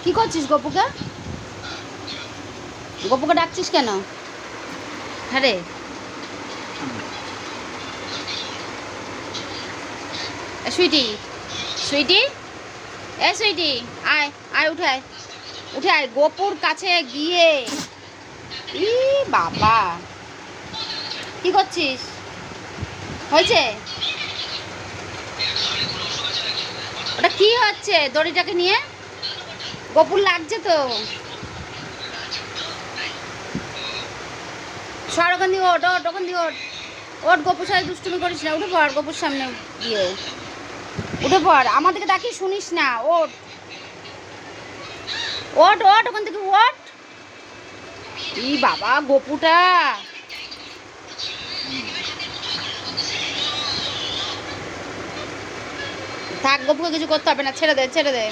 কি করছিস গপুকে? গপুকে ডাকছিস কেন? হ্যাঁ রে, সুইটি, সুইটি, এ সুইটি, আয় আয়, উঠে আয়, উঠে আয়। গপুর কাছে গিয়ে, ই বাবা, কি করছিস? হয়েছে? ওটা কি হচ্ছে দড়িটাকে নিয়ে? গপুর লাগছে তো। সর ওখান দিয়ে, ওট ওট, ওখান দিয়ে ওট, ওট। গপুর সাথে দুষ্টুমি করিস না, উঠে পড় গপুর সামনে গিয়ে, উঠে পড়। আমাদেরকে ডাকি শুনিস না, ওট ওট ওট, ওখান থেকে ওট। ই বাবা, গপুটা থাক, গপুকে কিছু করতে হবে না, ছেড়ে দে, ছেড়ে দে।